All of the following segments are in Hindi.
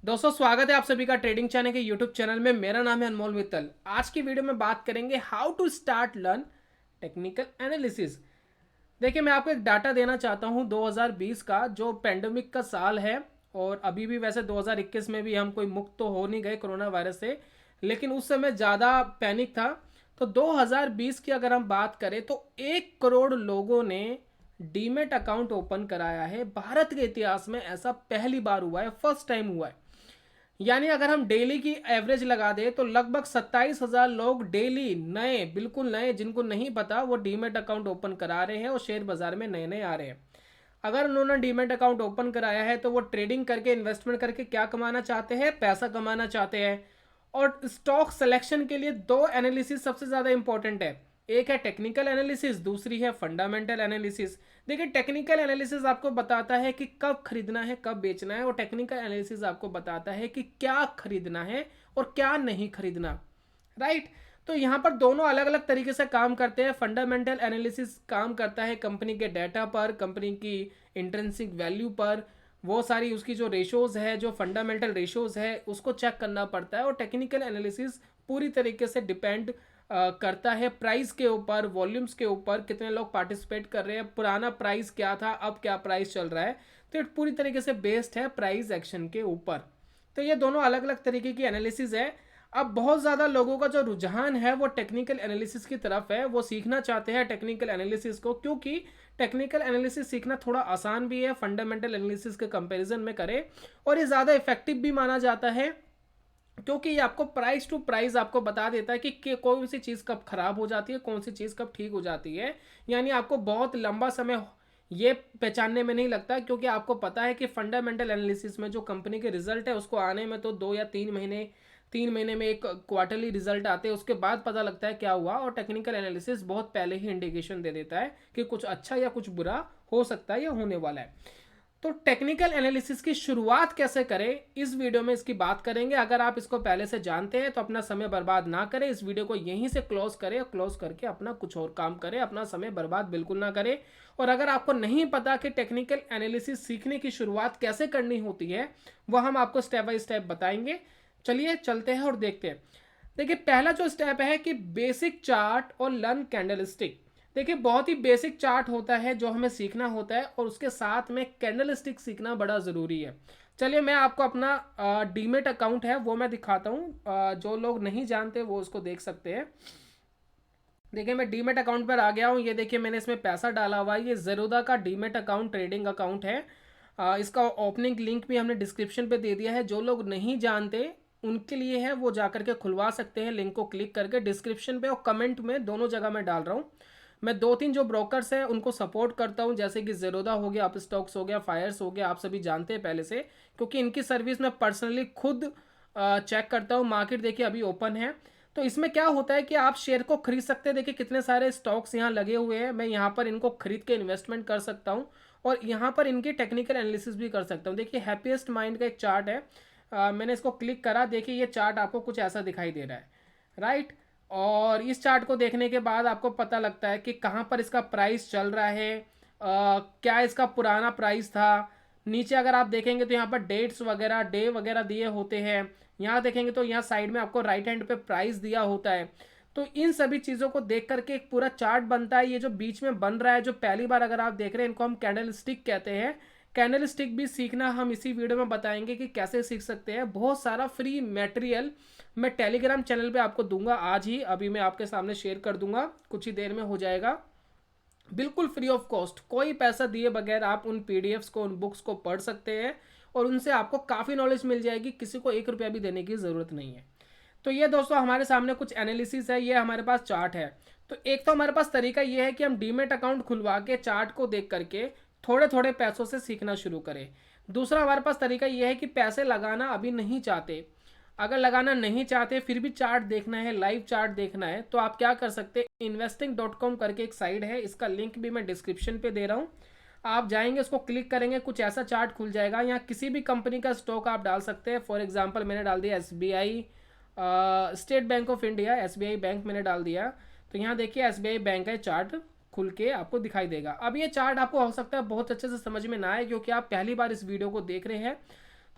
दोस्तों स्वागत है आप सभी का ट्रेडिंग चैनल के यूट्यूब चैनल में। मेरा नाम है अनमोल मित्तल। आज की वीडियो में बात करेंगे how to start learn technical analysis. देखिए, मैं आपको एक डाटा देना चाहता हूं 2020 का, जो पेंडेमिक का साल है। और अभी भी वैसे 2021 में भी हम कोई मुक्त तो हो नहीं गए कोरोना वायरस से, लेकिन उस समय ज़्यादा पैनिक था। तो 2020 की अगर हम बात करें तो 1 करोड़ लोगों ने डीमेट अकाउंट ओपन कराया है। भारत के इतिहास में ऐसा पहली बार हुआ है, फर्स्ट टाइम हुआ है। यानी अगर हम डेली की एवरेज लगा दें तो लगभग 27,000 लोग डेली नए, बिल्कुल नए, जिनको नहीं पता, वो डीमेट अकाउंट ओपन करा रहे हैं और शेयर बाजार में नए नए आ रहे हैं। अगर उन्होंने डीमेट अकाउंट ओपन कराया है तो वो ट्रेडिंग करके, इन्वेस्टमेंट करके क्या कमाना चाहते हैं? पैसा कमाना चाहते हैं। और स्टॉक सिलेक्शन के लिए दो एनालिसिस सबसे ज़्यादा इंपॉर्टेंट है। एक है टेक्निकल एनालिसिस, दूसरी है फंडामेंटल एनालिसिस। देखिए, टेक्निकल एनालिसिस आपको बताता है कि कब खरीदना है, कब बेचना है, और टेक्निकल एनालिसिस आपको बताता है कि क्या खरीदना है और क्या नहीं खरीदना। राइट। तो यहाँ पर दोनों अलग अलग तरीके से काम करते हैं। फंडामेंटल एनालिसिस काम करता है कंपनी के डाटा पर, कंपनी की इंट्रिंसिक वैल्यू पर, वो सारी उसकी जो रेशोज है, जो फंडामेंटल रेशोज है, उसको चेक करना पड़ता है। और टेक्निकल एनालिसिस पूरी तरीके से डिपेंड करता है प्राइस के ऊपर, वॉल्यूम्स के ऊपर, कितने लोग पार्टिसिपेट कर रहे हैं, पुराना प्राइस क्या था, अब क्या प्राइस चल रहा है। तो ये पूरी तरीके से बेस्ड है प्राइस एक्शन के ऊपर। तो ये दोनों अलग अलग तरीके की एनालिसिस है। अब बहुत ज़्यादा लोगों का जो रुझान है वो टेक्निकल एनालिसिस की तरफ है। वो सीखना चाहते हैं टेक्निकल एनालिसिस को, क्योंकि टेक्निकल एनालिसिस सीखना थोड़ा आसान भी है फंडामेंटल एनालिसिस के कंपैरिजन में करें। और ये ज़्यादा इफेक्टिव भी माना जाता है, क्योंकि ये आपको प्राइस टू प्राइस आपको बता देता है कि कोई सी चीज़ कब खराब हो जाती है, कौन सी चीज़ कब ठीक हो जाती है। यानी आपको बहुत लंबा समय ये पहचानने में नहीं लगता, क्योंकि आपको पता है कि फंडामेंटल एनालिसिस में जो कंपनी के रिजल्ट है उसको आने में तो 2 या 3 महीने, 3 महीने में एक क्वार्टरली रिजल्ट आते हैं, उसके बाद पता लगता है क्या हुआ। और टेक्निकल एनालिसिस बहुत पहले ही इंडिकेशन दे देता है कि कुछ अच्छा या कुछ बुरा हो सकता है या होने वाला है। तो टेक्निकल एनालिसिस की शुरुआत कैसे करें, इस वीडियो में इसकी बात करेंगे। अगर आप इसको पहले से जानते हैं तो अपना समय बर्बाद ना करें, इस वीडियो को यहीं से क्लोज करें और क्लोज करके अपना कुछ और काम करें। अपना समय बर्बाद बिल्कुल ना करें। और अगर आपको नहीं पता कि टेक्निकल एनालिसिस सीखने की शुरुआत कैसे करनी होती है, वह हम आपको स्टेप बाय स्टेप बताएंगे। चलिए चलते हैं और देखते हैं। देखिए, पहला जो स्टेप है कि बेसिक चार्ट और लर्न कैंडलस्टिक। देखिए, बहुत ही बेसिक चार्ट होता है जो हमें सीखना होता है, और उसके साथ में कैंडल स्टिक सीखना बड़ा ज़रूरी है। चलिए, मैं आपको अपना डीमेट अकाउंट है वो मैं दिखाता हूँ। जो लोग नहीं जानते वो उसको देख सकते हैं। देखिए, मैं डीमेट अकाउंट पर आ गया हूँ। ये देखिए, मैंने इसमें पैसा डाला हुआ है। ये ज़ेरोदा का डीमेट अकाउंट, ट्रेडिंग अकाउंट है। इसका ओपनिंग लिंक भी हमने डिस्क्रिप्शन पे दे दिया है। जो लोग नहीं जानते उनके लिए है, वो जा करके खुलवा सकते हैं लिंक को क्लिक करके। डिस्क्रिप्शन पे और कमेंट में दोनों जगह मैं डाल रहा हूँ। मैं 2-3 जो ब्रोकर्स हैं उनको सपोर्ट करता हूँ, जैसे कि ज़ेरोदा हो गया, अप स्टॉक्स हो गया, फायर्स हो गया। आप सभी जानते हैं पहले से, क्योंकि इनकी सर्विस मैं पर्सनली खुद चेक करता हूँ। मार्केट देखिए अभी ओपन है। तो इसमें क्या होता है कि आप शेयर को खरीद सकते हैं। देखिए कितने सारे स्टॉक्स यहाँ लगे हुए हैं। मैं यहाँ पर इनको खरीद के इन्वेस्टमेंट कर सकता हूँ, और यहाँ पर इनकी टेक्निकल एनालिसिस भी कर सकता हूँ। देखिए, हैप्पीएस्ट माइंड का एक चार्ट है। मैंने इसको क्लिक करा। देखिए, ये चार्ट आपको कुछ ऐसा दिखाई दे रहा है। राइट। और इस चार्ट को देखने के बाद आपको पता लगता है कि कहाँ पर इसका प्राइस चल रहा है, क्या इसका पुराना प्राइस था। नीचे अगर आप देखेंगे तो यहाँ पर डेट्स वगैरह, डे वगैरह दिए होते हैं। यहाँ देखेंगे तो यहाँ साइड में आपको राइट हैंड पे प्राइस दिया होता है। तो इन सभी चीज़ों को देख करके एक पूरा चार्ट बनता है। ये जो बीच में बन रहा है, जो पहली बार अगर आप देख रहे हैं, इनको हम कैंडल स्टिक कहते हैं। कैंडल स्टिक भी सीखना हम इसी वीडियो में बताएंगे कि कैसे सीख सकते हैं। बहुत सारा फ्री मटेरियल मैं टेलीग्राम चैनल पे आपको दूंगा आज ही, अभी मैं आपके सामने शेयर कर दूंगा, कुछ ही देर में हो जाएगा। बिल्कुल फ्री ऑफ कॉस्ट, कोई पैसा दिए बगैर आप उन पीडीएफ्स को, उन बुक्स को पढ़ सकते हैं, और उनसे आपको काफ़ी नॉलेज मिल जाएगी। किसी को 1 रुपया भी देने की ज़रूरत नहीं है। तो ये दोस्तों हमारे सामने कुछ एनालिसिस है। ये हमारे पास चार्ट है। तो एक तो हमारे पास तरीका ये है कि हम डीमेट अकाउंट खुलवा के चार्ट को देख करके थोड़े थोड़े पैसों से सीखना शुरू करें। दूसरा हमारे पास तरीका ये है कि पैसे लगाना अभी नहीं चाहते, अगर लगाना नहीं चाहते फिर भी चार्ट देखना है, लाइव चार्ट देखना है, तो आप क्या कर सकते हैं, investing.com करके एक साइट है, इसका लिंक भी मैं डिस्क्रिप्शन पे दे रहा हूँ। आप जाएंगे, उसको क्लिक करेंगे, कुछ ऐसा चार्ट खुल जाएगा। यहाँ किसी भी कंपनी का स्टॉक आप डाल सकते हैं। फॉर एग्जांपल मैंने डाल दिया SBI, state bank of India, SBI bank मैंने डाल दिया। तो यहाँ देखिए एसबीआई बैंक का चार्ट खुल के आपको दिखाई देगा। अब ये चार्ट आपको हो सकता है बहुत अच्छे से समझ में ना आए, क्योंकि आप पहली बार इस वीडियो को देख रहे हैं।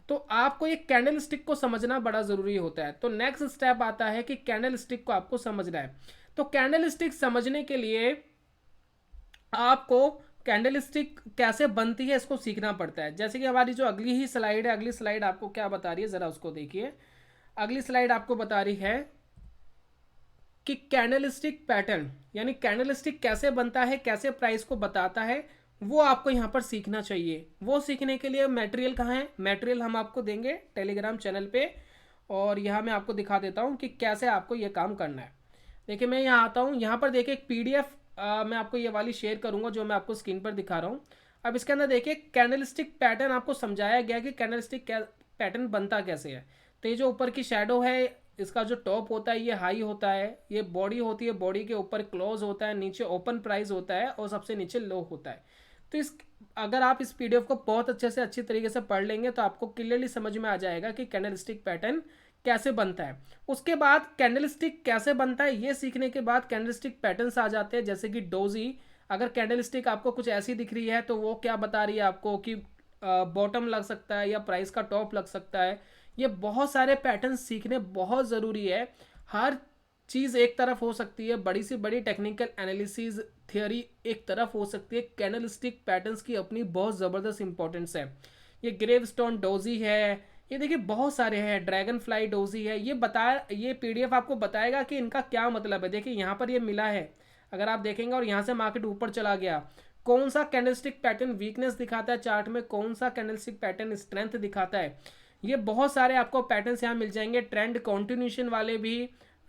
तो आपको ये कैंडल स्टिक को समझना बड़ा ज़रूरी होता है। तो नेक्स्ट स्टेप आता है कि कैंडल स्टिक को आपको समझना है। तो कैंडल स्टिक समझने के लिए आपको कैंडल स्टिक कैसे बनती है इसको सीखना पड़ता है। जैसे कि हमारी जो अगली ही स्लाइड है, अगली स्लाइड आपको क्या बता रही है, ज़रा उसको देखिए। अगली स्लाइड आपको बता रही है कि कैंडल स्टिक पैटर्न, यानी कैंडल स्टिक कैसे बनता है, कैसे प्राइस को बताता है, वो आपको यहाँ पर सीखना चाहिए। वो सीखने के लिए मटेरियल कहाँ है, मटेरियल हम आपको देंगे टेलीग्राम चैनल पे, और यहाँ मैं आपको दिखा देता हूँ कि कैसे आपको ये काम करना है। देखिए मैं यहाँ आता हूँ, यहाँ पर देखिए एक पीडीएफ मैं आपको ये वाली शेयर करूँगा जो मैं आपको स्क्रीन पर दिखा रहा हूँ। अब इसके अंदर देखिए कैंडल स्टिक पैटर्न आपको समझाया गया कि कैंडल स्टिक पैटर्न बनता कैसे है। तो ये जो ऊपर की शेडो है, इसका जो टॉप होता है ये हाई होता है, ये बॉडी होती है, बॉडी के ऊपर क्लोज होता है, नीचे ओपन प्राइस होता है और सबसे नीचे लो होता है। तो इस अगर आप इस पीडीएफ को बहुत अच्छे से अच्छी तरीके से पढ़ लेंगे तो आपको क्लियरली समझ में आ जाएगा कि कैंडल स्टिक पैटर्न कैसे बनता है। उसके बाद कैंडल स्टिक कैसे बनता है ये सीखने के बाद कैंडल स्टिक पैटर्न्स आ जाते हैं, जैसे कि डोजी। अगर कैंडल स्टिक आपको कुछ ऐसी दिख रही है तो वो क्या बता रही है आपको कि बॉटम लग सकता है या प्राइस का टॉप लग सकता है। ये बहुत सारे पैटर्न सीखने बहुत ज़रूरी है। हर चीज़ एक तरफ हो सकती है, बड़ी से बड़ी टेक्निकल एनालिसिस थियोरी एक तरफ हो सकती है, कैंडल स्टिक पैटर्न्स की अपनी बहुत ज़बरदस्त इंपॉर्टेंस है। ये ग्रेव स्टोन डोजी है, ये देखिए बहुत सारे हैं, ड्रैगन फ्लाई डोजी है। ये पीडीएफ आपको बताएगा कि इनका क्या मतलब है। देखिए यहाँ पर ये मिला है, अगर आप देखेंगे और यहाँ से मार्केट ऊपर चला गया, कौन सा कैंडलस्टिक पैटर्न वीकनेस दिखाता है चार्ट में, कौन सा कैंडलस्टिक पैटर्न स्ट्रेंथ दिखाता है, ये बहुत सारे आपको पैटर्न्स यहाँ मिल जाएंगे। ट्रेंड कॉन्टिन्यूशन वाले भी,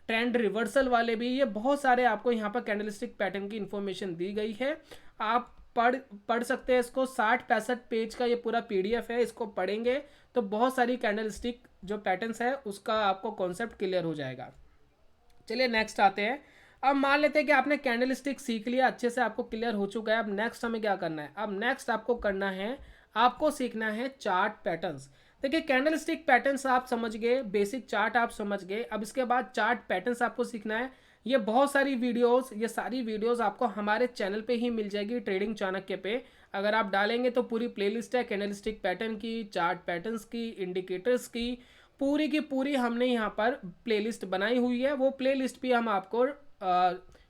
ट्रेंड रिवर्सल वाले भी, ये बहुत सारे आपको यहाँ पर कैंडलस्टिक पैटर्न की इन्फॉर्मेशन दी गई है। आप पढ़ सकते हैं इसको। 60-65 पेज का ये पूरा पीडीएफ है, इसको पढ़ेंगे तो बहुत सारी कैंडलस्टिक जो पैटर्न्स है उसका आपको कॉन्सेप्ट क्लियर हो जाएगा। चलिए नेक्स्ट आते हैं। अब मान लेते हैं कि आपने कैंडल स्टिक सीख लिया, अच्छे से आपको क्लियर हो चुका है। अब नेक्स्ट हमें क्या करना है, अब नेक्स्ट आपको करना है, आपको सीखना है चार्ट पैटर्न्स। देखिए कैंडल स्टिक पैटर्न्स आप समझ गए, बेसिक चार्ट आप समझ गए। अब इसके बाद चार्ट पैटर्न्स आपको सीखना है। ये बहुत सारी वीडियोस, ये सारी वीडियोस आपको हमारे चैनल पे ही मिल जाएगी, ट्रेडिंग चाणक्य पे। अगर आप डालेंगे तो पूरी प्लेलिस्ट है कैंडल स्टिक पैटर्न की, चार्ट पैटर्न्स की, इंडिकेटर्स की, पूरी की पूरी हमने यहाँ पर प्लेलिस्ट बनाई हुई है। वो प्लेलिस्ट भी हम आपको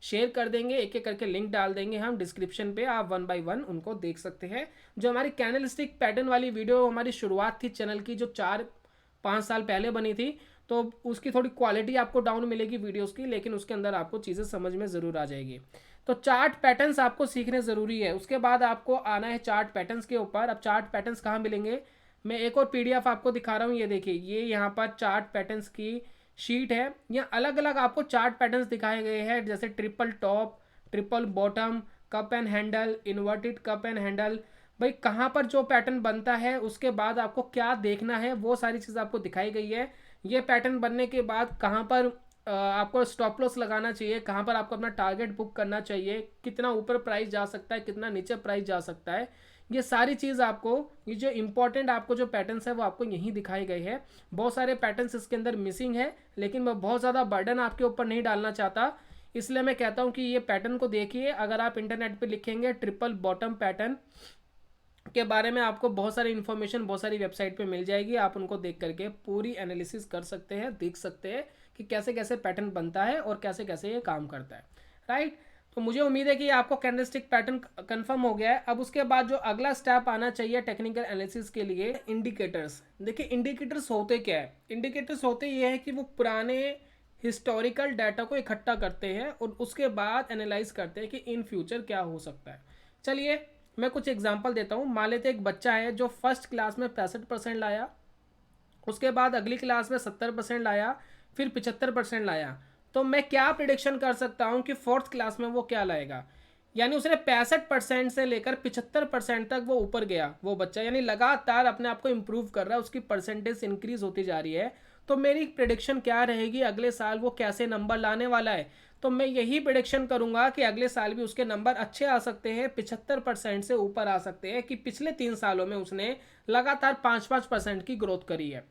शेयर कर देंगे, एक एक करके लिंक डाल देंगे हम डिस्क्रिप्शन पे, आप 1 बाय 1 उनको देख सकते हैं। जो हमारी कैंडल स्टिक पैटर्न वाली वीडियो हमारी शुरुआत थी चैनल की, जो 4-5 साल पहले बनी थी, तो उसकी थोड़ी क्वालिटी आपको डाउन मिलेगी वीडियोस की, लेकिन उसके अंदर आपको चीज़ें समझ में ज़रूर आ जाएगी। तो चार्ट पैटर्न्स आपको सीखने ज़रूरी है। उसके बाद आपको आना है चार्ट पैटर्न्स के ऊपर। अब चार्ट पैटर्न्स कहाँ मिलेंगे, मैं एक और पीडीएफ आपको दिखा रहा हूँ। ये देखिए, ये यहाँ पर चार्ट पैटर्न्स की शीट है। यहाँ अलग अलग आपको चार्ट पैटर्न्स दिखाए गए हैं, जैसे triple top, triple bottom, cup and handle, inverted cup and handle. भाई कहाँ पर जो पैटर्न बनता है उसके बाद आपको क्या देखना है, वो सारी चीज़ आपको दिखाई गई है। ये पैटर्न बनने के बाद कहाँ पर आपको स्टॉप लॉस लगाना चाहिए, कहाँ पर आपको अपना टारगेट बुक करना चाहिए, कितना ऊपर प्राइस जा सकता है, कितना नीचे प्राइस जा सकता है, ये सारी चीज़ आपको, ये जो इंपॉर्टेंट आपको जो पैटर्न्स है वो आपको यहीं दिखाए गए हैं। बहुत सारे पैटर्न्स इसके अंदर मिसिंग है, लेकिन मैं बहुत ज़्यादा बर्डन आपके ऊपर नहीं डालना चाहता, इसलिए मैं कहता हूँ कि ये पैटर्न को देखिए। अगर आप इंटरनेट पे लिखेंगे ट्रिपल बॉटम पैटर्न के बारे में, आपको बहुत सारी इन्फॉर्मेशन बहुत सारी वेबसाइट पे मिल जाएगी। आप उनको देख करके पूरी एनालिसिस कर सकते हैं, देख सकते हैं कि कैसे कैसे पैटर्न बनता है और कैसे कैसे ये काम करता है, राइट। तो मुझे उम्मीद है कि आपको कैंडलस्टिक पैटर्न कंफर्म हो गया है। अब उसके बाद जो अगला स्टेप आना चाहिए टेक्निकल एनालिसिस के लिए, इंडिकेटर्स। देखिए इंडिकेटर्स होते क्या है, इंडिकेटर्स होते ये है कि वो पुराने हिस्टोरिकल डाटा को इकट्ठा करते हैं और उसके बाद एनालाइज करते हैं कि इन फ्यूचर क्या हो सकता है। चलिए मैं कुछ एग्जांपल देता हूँ। मान लेते एक बच्चा है जो फर्स्ट क्लास में 65% लाया, उसके बाद अगली क्लास में 70% लाया, फिर 75% लाया। तो मैं क्या प्रिडिक्शन कर सकता हूँ कि फोर्थ क्लास में वो क्या लाएगा। यानी उसने 65% से लेकर 75% तक वो ऊपर गया वो बच्चा, यानी लगातार अपने आप को इम्प्रूव कर रहा है, उसकी परसेंटेज इंक्रीज होती जा रही है। तो मेरी प्रिडिक्शन क्या रहेगी, अगले साल वो कैसे नंबर लाने वाला है। तो मैं यही प्रिडिक्शन करूंगा कि अगले साल भी उसके नंबर अच्छे आ सकते हैं, 75% से ऊपर आ सकते हैं, कि पिछले 3 सालों में उसने लगातार 5-5% की ग्रोथ करी है।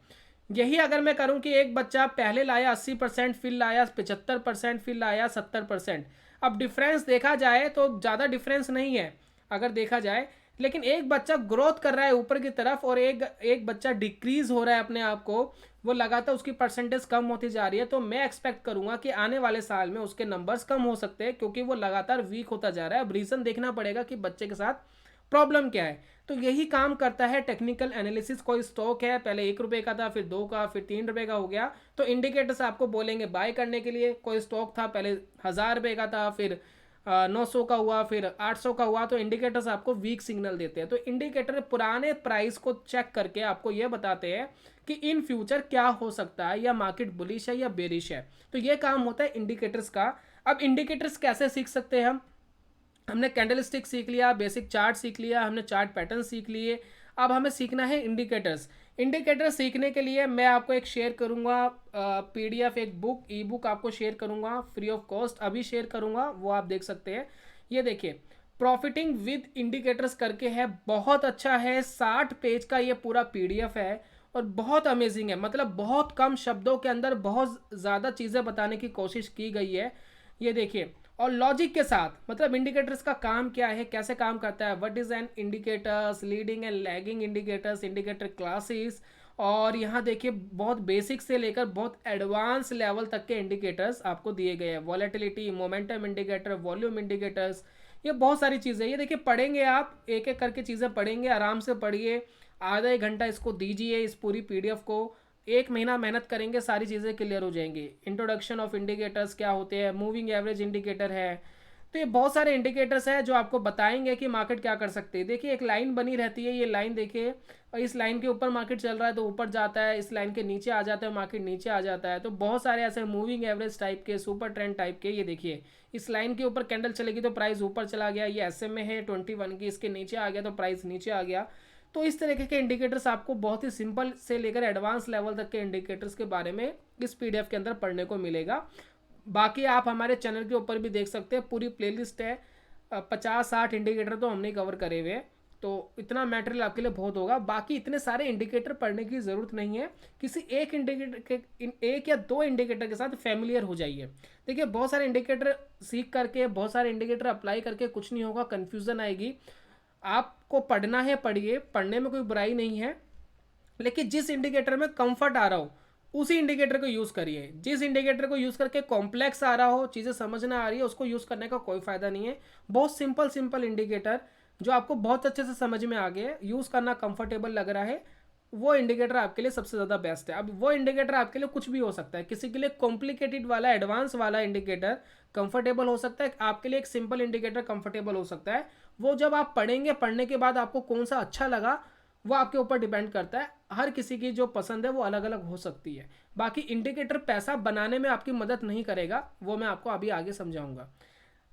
यही अगर मैं करूं कि एक बच्चा पहले लाया 80%, फिर लाया 75%, फिर लाया 70%। अब डिफरेंस देखा जाए तो ज़्यादा डिफरेंस नहीं है अगर देखा जाए, लेकिन एक बच्चा ग्रोथ कर रहा है ऊपर की तरफ और एक एक बच्चा डिक्रीज हो रहा है अपने आप को, वो लगातार उसकी परसेंटेज कम होती जा रही है, तो मैं एक्सपेक्ट करूंगा कि आने वाले साल में उसके नंबर्स कम हो सकते हैं, क्योंकि वो लगातार वीक होता जा रहा है। अब रीज़न देखना पड़ेगा कि बच्चे के साथ प्रॉब्लम क्या है। तो यही काम करता है टेक्निकल एनालिसिस। कोई स्टॉक है, पहले 1 रुपये का था, फिर 2 का, फिर 3 रुपये का हो गया, तो इंडिकेटर्स आपको बोलेंगे बाय करने के लिए। कोई स्टॉक था पहले 1000 रुपये का था, फिर 900 का हुआ, फिर 800 का हुआ, तो इंडिकेटर्स आपको वीक सिग्नल देते हैं। तो इंडिकेटर पुराने प्राइस को चेक करके आपको यह बताते हैं कि इन फ्यूचर क्या हो सकता है, या मार्केट बुलिश है या बेरिश है। तो ये काम होता है इंडिकेटर्स का। अब इंडिकेटर्स कैसे सीख सकते हैं हम? हमने कैंडल स्टिक सीख लिया, बेसिक चार्ट सीख लिया, हमने चार्ट पैटर्न सीख लिए। अब हमें सीखना है इंडिकेटर्स। इंडिकेटर सीखने के लिए मैं आपको एक शेयर करूंगा पीडीएफ, एक बुक, ई बुक आपको शेयर करूंगा फ्री ऑफ कॉस्ट, अभी शेयर करूंगा, वो आप देख सकते हैं। ये देखिए, प्रॉफिटिंग विद इंडिकेटर्स करके है, बहुत अच्छा है, 60 पेज का ये पूरा पीडीएफ है और बहुत अमेजिंग है। मतलब बहुत कम शब्दों के अंदर बहुत ज़्यादा चीज़ें बताने की कोशिश की गई है। ये देखिए, और लॉजिक के साथ, मतलब इंडिकेटर्स का काम क्या है, कैसे काम करता है, what is an indicators, leading and lagging indicators, indicator classes, और यहाँ देखिए बहुत बेसिक से लेकर बहुत एडवांस लेवल तक के इंडिकेटर्स आपको दिए गए हैं। Volatility, momentum indicator, volume indicators, ये बहुत सारी चीज़ें। ये देखिए, पढ़ेंगे आप, एक एक करके चीज़ें पढ़ेंगे, आराम से पढ़िए, आधा एक घंटा इसको दीजिए, इस पूरी पीडीएफ को 1 महीना मेहनत करेंगे, सारी चीज़ें क्लियर हो जाएंगी। इंट्रोडक्शन ऑफ इंडिकेटर्स क्या होते हैं, मूविंग एवरेज इंडिकेटर है, तो ये बहुत सारे इंडिकेटर्स हैं जो आपको बताएंगे कि मार्केट क्या कर सकते हैं। देखिए, एक लाइन बनी रहती है, ये लाइन देखिए, और इस लाइन के ऊपर मार्केट चल रहा है तो ऊपर जाता है, इस लाइन के नीचे आ जाता है मार्केट नीचे आ जाता है। तो बहुत सारे ऐसे मूविंग एवरेज टाइप के, सुपर ट्रेंड टाइप के। ये देखिए, इस लाइन के ऊपर कैंडल चलेगी तो प्राइस ऊपर चला गया, ये SMA है 21 की, इसके नीचे आ गया तो प्राइस नीचे आ गया। तो इस तरीके के इंडिकेटर्स आपको बहुत ही सिंपल से लेकर एडवांस लेवल तक के इंडिकेटर्स के बारे में इस पीडीएफ के अंदर पढ़ने को मिलेगा। बाकी आप हमारे चैनल के ऊपर भी देख सकते हैं, पूरी प्लेलिस्ट है, 50-60 इंडिकेटर तो हमने कवर करे हुए हैं, तो इतना मटेरियल आपके लिए बहुत होगा। बाकी इतने सारे इंडिकेटर पढ़ने की ज़रूरत नहीं है, किसी एक इंडिकेटर के, एक या दो इंडिकेटर के साथ फैमिलियर हो जाइए। देखिए, बहुत सारे इंडिकेटर सीख करके, बहुत सारे इंडिकेटर अप्लाई करके कुछ नहीं होगा, कन्फ्यूज़न आएगी। आपको पढ़ना है, पढ़िए, पढ़ने में कोई बुराई नहीं है, लेकिन जिस इंडिकेटर में कंफर्ट आ रहा हो उसी इंडिकेटर को यूज़ करिए। जिस इंडिकेटर को यूज़ करके कॉम्प्लेक्स आ रहा हो, चीज़ें समझना आ रही है, उसको यूज़ करने का कोई फ़ायदा नहीं है। बहुत सिंपल सिंपल इंडिकेटर जो आपको बहुत अच्छे से समझ में आ गए, यूज़ करना कंफर्टेबल लग रहा है, वो इंडिकेटर आपके लिए सबसे ज़्यादा बेस्ट है। अब वो इंडिकेटर आपके लिए कुछ भी हो सकता है, किसी के लिए कॉम्प्लिकेटेड वाला, एडवांस वाला इंडिकेटर कंफर्टेबल हो सकता है, आपके लिए एक सिंपल इंडिकेटर कंफर्टेबल हो सकता है। वो जब आप पढ़ेंगे, पढ़ने के बाद आपको कौन सा अच्छा लगा वो आपके ऊपर डिपेंड करता है। हर किसी की जो पसंद है वो अलग अलग हो सकती है। बाकी इंडिकेटर पैसा बनाने में आपकी मदद नहीं करेगा, वो मैं आपको अभी आगे समझाऊंगा।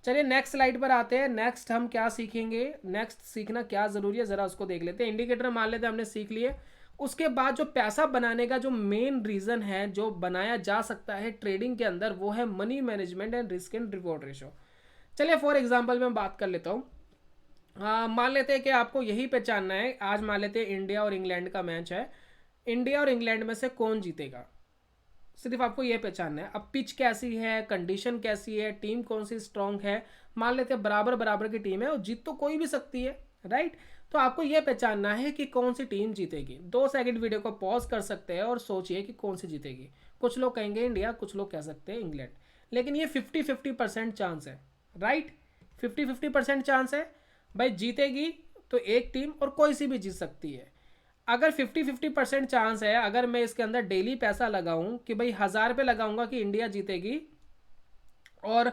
चलिए नेक्स्ट स्लाइड पर आते हैं। नेक्स्ट हम क्या सीखेंगे, नेक्स्ट सीखना क्या ज़रूरी है, ज़रा उसको देख लेते हैं। इंडिकेटर मान लेते हैं हमने सीख लिए। उसके बाद जो पैसा बनाने का जो मेन रीज़न है, जो बनाया जा सकता है ट्रेडिंग के अंदर, वो है money management and risk and reward ratio. चलिए फॉर एग्जांपल मैं बात कर लेता हूँ। मान लेते हैं कि आपको यही पहचानना है, आज मान लेते हैं इंडिया और इंग्लैंड का मैच है, इंडिया और इंग्लैंड में से कौन जीतेगा, सिर्फ आपको ये पहचानना है। अब पिच कैसी है, कंडीशन कैसी है, टीम कौन सी स्ट्रांग है, मान लेते हैं बराबर बराबर की टीम है और जीत तो कोई भी सकती है, राइट। तो आपको ये पहचानना है कि कौन सी टीम जीतेगी। 2 सेकंड वीडियो को पॉज कर सकते हैं और सोचिए कि कौन सी जीतेगी। कुछ लोग कहेंगे इंडिया, कुछ लोग कह सकते हैं इंग्लैंड, लेकिन ये 50-50% चांस है, राइट। 50-50% चांस है भाई, जीतेगी तो एक टीम और कोई सी भी जीत सकती है। अगर 50-50% चांस है, अगर मैं इसके अंदर डेली पैसा लगाऊं कि भाई 1000 रुपये लगाऊंगा कि इंडिया जीतेगी, और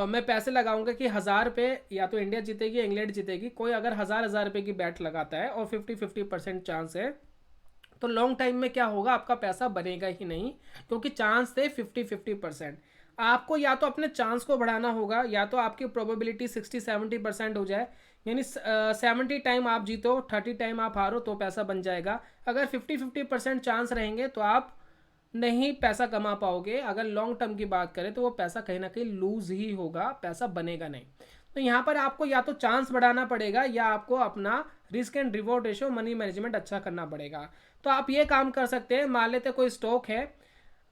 मैं पैसे लगाऊंगा कि 1000 रुपये या तो इंडिया जीतेगी या इंग्लैंड जीतेगी, कोई अगर 1000-1000 रुपये की बैट लगाता है और 50-50% चांस है, तो लॉन्ग टाइम में क्या होगा, आपका पैसा बनेगा ही नहीं, क्योंकि चांस थे 50-50%। आपको या तो अपने चांस को बढ़ाना होगा, या तो आपकी प्रोबेबिलिटी 60-70% हो जाए, यानी 70 टाइम आप जीतो, 30 टाइम आप हारो, तो पैसा बन जाएगा। अगर 50-50% चांस रहेंगे तो आप नहीं पैसा कमा पाओगे। अगर लॉन्ग टर्म की बात करें तो वो पैसा कहीं ना कहीं लूज ही होगा, पैसा बनेगा नहीं। तो यहाँ पर आपको या तो चांस बढ़ाना पड़ेगा, या आपको अपना risk and reward ratio, money management अच्छा करना पड़ेगा। तो आप ये काम कर सकते हैं, मान लेते कोई स्टॉक है,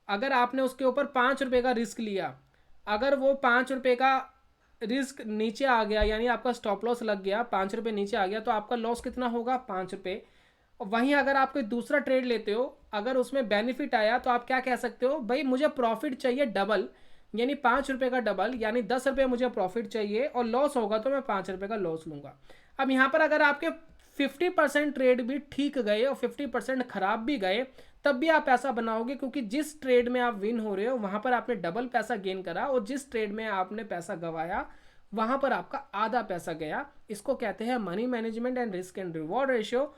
अगर आपने उसके ऊपर 5 रुपये का रिस्क लिया, अगर वो 5 रुपये का रिस्क नीचे आ गया, यानी आपका स्टॉप लॉस लग गया, 5 रुपये नीचे आ गया, तो आपका लॉस कितना होगा, 5 रुपये। वहीं अगर आप कोई दूसरा ट्रेड लेते हो, अगर उसमें बेनिफिट आया तो आप क्या कह सकते हो, भाई मुझे प्रॉफिट चाहिए डबल, यानी 5 रुपये का डबल, यानी 10 रुपये मुझे प्रॉफिट चाहिए, और लॉस होगा तो मैं 5 रुपये का लॉस लूंगा। अब यहाँ पर अगर आपके 50% ट्रेड भी ठीक गए और 50% खराब भी गए, तब भी आप पैसा बनाओगे, क्योंकि जिस ट्रेड में आप विन हो रहे हो वहां पर आपने डबल पैसा गेन करा, और जिस ट्रेड में आपने पैसा गवाया वहां पर आपका आधा पैसा गया। इसको कहते हैं money management and risk and reward ratio,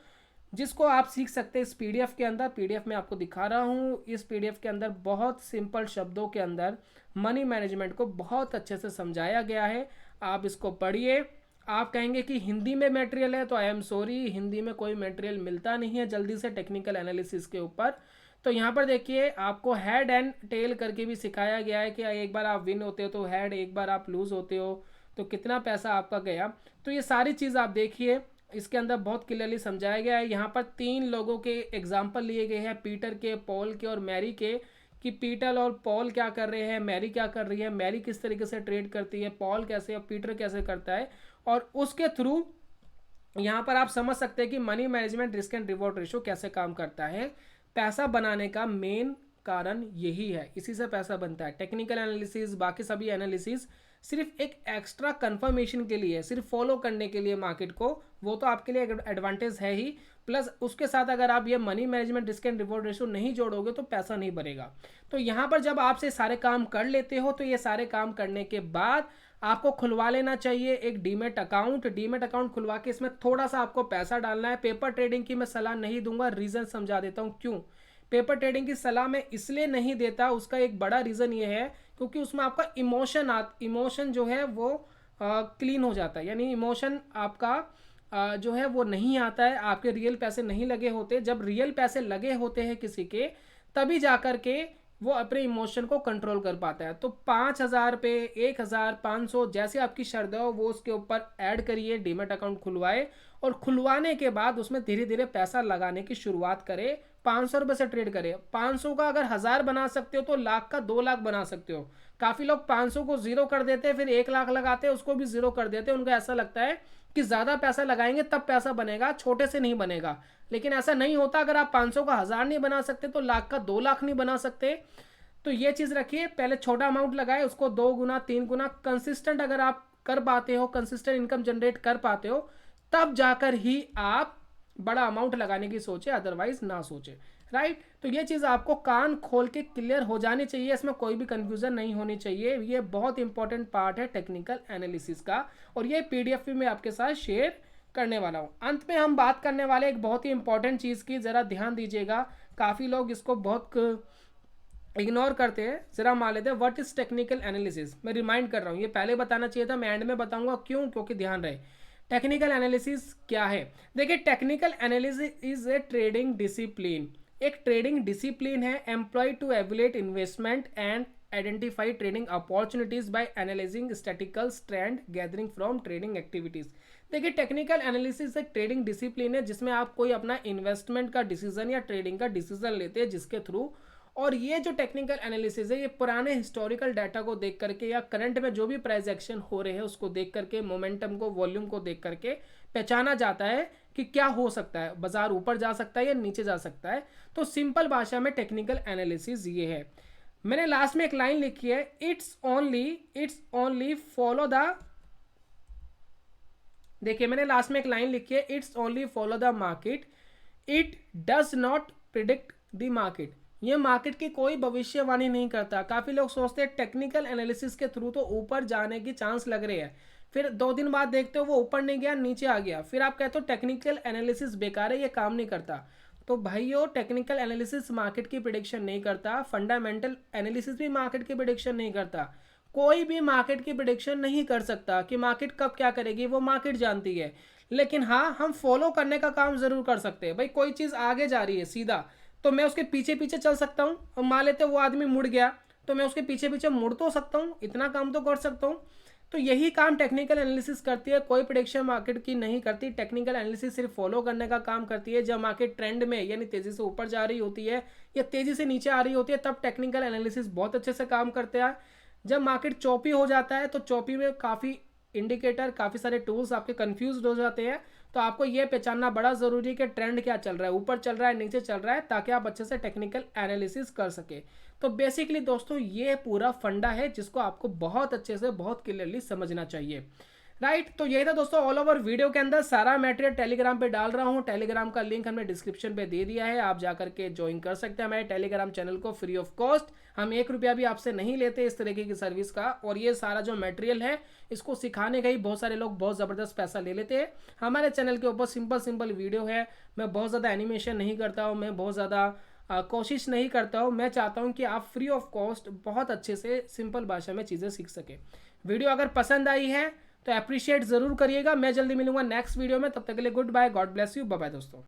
जिसको आप सीख सकते हैं इस पीडीएफ के अंदर। पीडीएफ में आपको दिखा रहा हूँ, इस पीडीएफ के अंदर बहुत सिंपल शब्दों के अंदर मनी मैनेजमेंट को बहुत अच्छे से समझाया गया है। आप इसको पढ़िए। आप कहेंगे कि हिंदी में मटेरियल है, तो आई एम सॉरी, हिंदी में कोई मटेरियल मिलता नहीं है जल्दी से टेक्निकल एनालिसिस के ऊपर। तो यहाँ पर देखिए आपको हेड एंड टेल करके भी सिखाया गया है कि एक बार आप विन होते हो तो हेड, एक बार आप लूज होते हो तो कितना पैसा आपका गया। तो ये सारी चीज़ आप देखिए, इसके अंदर बहुत क्लियरली समझाया गया है। यहाँ पर 3 लोगों के एग्जाम्पल लिए गए हैं, पीटर के, पॉल के और मैरी के, कि पीटर और पॉल क्या कर रहे हैं, मैरी क्या कर रही है, मैरी किस तरीके से ट्रेड करती है, पॉल कैसे और पीटर कैसे करता है, और उसके थ्रू यहाँ पर आप समझ सकते हैं कि money management risk and reward ratio कैसे काम करता है। पैसा बनाने का मेन कारण यही है, इसी से पैसा बनता है। टेक्निकल एनालिसिस, बाकी सभी एनालिसिस सिर्फ एक एक्स्ट्रा कंफर्मेशन के लिए, सिर्फ फॉलो करने के लिए मार्केट को, वो तो आपके लिए एडवांटेज है ही, प्लस उसके साथ अगर आप ये money management risk and reward ratio नहीं जोड़ोगे तो पैसा नहीं बनेगा। तो यहाँ पर जब आपसे सारे काम कर लेते हो, तो ये सारे काम करने के बाद आपको खुलवा लेना चाहिए एक डीमेट अकाउंट। डीमेट अकाउंट खुलवा के इसमें थोड़ा सा आपको पैसा डालना है। पेपर ट्रेडिंग की मैं सलाह नहीं दूंगा, रीजन समझा देता हूँ क्यों। पेपर ट्रेडिंग की सलाह मैं इसलिए नहीं देता, उसका एक बड़ा रीज़न ये है क्योंकि उसमें आपका इमोशन जो है वो क्लीन हो जाता है, यानी इमोशन आपका जो है वो नहीं आता है, आपके रियल पैसे नहीं लगे होते। जब रियल पैसे लगे होते हैं किसी के, तभी जाकर के वो अपने इमोशन को कंट्रोल कर पाता है। तो 5,000 पे 1,000 500 जैसे आपकी श्रद्धा हो वो उसके ऊपर ऐड करिए, डीमेट अकाउंट खुलवाए, और खुलवाने के बाद उसमें धीरे धीरे पैसा लगाने की शुरुआत करें। 500 रुपये से ट्रेड करें। 500 का अगर 1,000 बना सकते हो तो लाख का 2 लाख बना सकते हो। काफ़ी लोग 500 को जीरो कर देते हैं, फिर 1 लाख लगाते हैं, उसको भी जीरो कर देते हैं। उनको ऐसा लगता है कि ज़्यादा पैसा लगाएंगे तब पैसा बनेगा, छोटे से नहीं बनेगा। लेकिन ऐसा नहीं होता। अगर आप 500 का 1,000 नहीं बना सकते तो लाख का 2 लाख नहीं बना सकते। तो ये चीज़ रखिए, पहले छोटा अमाउंट लगाए, उसको 2 गुना 3 गुना कंसिस्टेंट अगर आप कर पाते हो, कंसिस्टेंट इनकम जनरेट कर पाते हो, तब जाकर ही आप बड़ा अमाउंट लगाने की सोचे, अदरवाइज ना सोचे। राइट। तो ये चीज़ आपको कान खोल के क्लियर हो जानी चाहिए, इसमें कोई भी कंफ्यूजन नहीं होनी चाहिए। ये बहुत इंपॉर्टेंट पार्ट है टेक्निकल एनालिसिस का, और ये पीडीएफ भी मैं आपके साथ शेयर करने वाला हूँ। अंत में हम बात करने वाले एक बहुत ही इंपॉर्टेंट चीज़ की, ज़रा ध्यान दीजिएगा। काफ़ी लोग इसको बहुत इग्नोर करते हैं। जरा मान लेते हैं व्हाट इज टेक्निकल एनालिसिस। मैं रिमाइंड कर रहा हूँ, ये पहले बताना चाहिए था, मैं एंड में बताऊंगा क्यों, क्योंकि ध्यान रहे टेक्निकल एनालिसिस क्या है। देखिए, technical analysis is a trading discipline, एक ट्रेडिंग डिसिप्लिन है employ to evaluate investment and identify trading opportunities by analysing statistical trend gathering from trading activities. देखिए, टेक्निकल एनालिसिस एक ट्रेडिंग डिसिप्लिन है जिसमें आप कोई अपना इन्वेस्टमेंट का डिसीजन या ट्रेडिंग का डिसीजन लेते हैं, जिसके थ्रू, और ये जो टेक्निकल एनालिसिस है ये पुराने हिस्टोरिकल डाटा को देख करके या करंट में जो भी प्राइस एक्शन हो रहे हैं उसको देख करके, मोमेंटम को, वॉल्यूम को देख करके पहचाना जाता है कि क्या हो सकता है, बाजार ऊपर जा सकता है या नीचे जा सकता है। तो सिंपल भाषा में टेक्निकल एनालिसिस ये है। मैंने लास्ट में एक लाइन लिखी है, इट्स ओनली फॉलो द, देखिए मैंने लास्ट में एक लाइन लिखी है, it's only follow the market, it does not predict the market. ये मार्केट की कोई भविष्यवाणी नहीं करता। काफ़ी लोग सोचते हैं टेक्निकल एनालिसिस के थ्रू तो ऊपर जाने की चांस लग रहे हैं, फिर 2 दिन बाद देखते हो वो ऊपर नहीं गया, नीचे आ गया, फिर आप कहते हो टेक्निकल एनालिसिस बेकार है, ये काम नहीं करता। तो भाइयों, टेक्निकल एनालिसिस मार्केट की प्रेडिक्शन नहीं करता, फंडामेंटल एनालिसिस भी मार्केट की प्रेडिक्शन नहीं करता। कोई भी मार्केट की प्रेडिक्शन नहीं कर सकता कि मार्केट कब क्या करेगी, वो मार्केट जानती है। लेकिन हाँ, हम फॉलो करने का काम जरूर कर सकते हैं। भाई कोई चीज़ आगे जा रही है सीधा, तो मैं उसके पीछे पीछे चल सकता हूँ, और मान लेते वो आदमी मुड़ गया तो मैं उसके पीछे पीछे मुड़ तो सकता हूँ, इतना काम तो कर सकता हूँ। तो यही काम टेक्निकल एनालिसिस करती है, कोई प्रेडिक्शन मार्केट की नहीं करती। टेक्निकल एनालिसिस सिर्फ फॉलो करने का काम करती है। जब मार्केट ट्रेंड में, यानी तेजी से ऊपर जा रही होती है या तेजी से नीचे आ रही होती है, तब टेक्निकल एनालिसिस बहुत अच्छे से काम करते हैं। जब मार्केट चौपी हो जाता है तो चौपी में काफ़ी इंडिकेटर, काफ़ी सारे टूल्स आपके कंफ्यूज हो जाते हैं। तो आपको ये पहचानना बड़ा ज़रूरी है कि ट्रेंड क्या चल रहा है, ऊपर चल रहा है, नीचे चल रहा है, ताकि आप अच्छे से टेक्निकल एनालिसिस कर सके। तो बेसिकली दोस्तों ये पूरा फंडा है जिसको आपको बहुत अच्छे से, बहुत क्लियरली समझना चाहिए। राइट, तो यही था दोस्तों ऑल ओवर वीडियो के अंदर। सारा मटेरियल टेलीग्राम पे डाल रहा हूँ, टेलीग्राम का लिंक हमने डिस्क्रिप्शन पे दे दिया है, आप जाकर के ज्वाइन कर सकते हैं हमारे टेलीग्राम चैनल को फ्री ऑफ कॉस्ट। हम 1 रुपया भी आपसे नहीं लेते इस तरीके की सर्विस का। और ये सारा जो मटेरियल है इसको सिखाने का ही बहुत सारे लोग बहुत ज़बरदस्त पैसा ले लेते हैं। हमारे चैनल के ऊपर सिंपल सिंपल वीडियो है, मैं बहुत ज़्यादा एनिमेशन नहीं करता हूँ, मैं बहुत ज़्यादा कोशिश नहीं करता हूँ। मैं चाहता हूँ कि आप फ्री ऑफ कॉस्ट बहुत अच्छे से सिंपल भाषा में चीज़ें सीख सकें। वीडियो अगर पसंद आई है तो अप्रिशिएट ज़रूर करिएगा। मैं जल्दी मिलूंगा नेक्स्ट वीडियो में, तब तक के लिए good bye, God bless you, bye bye दोस्तों।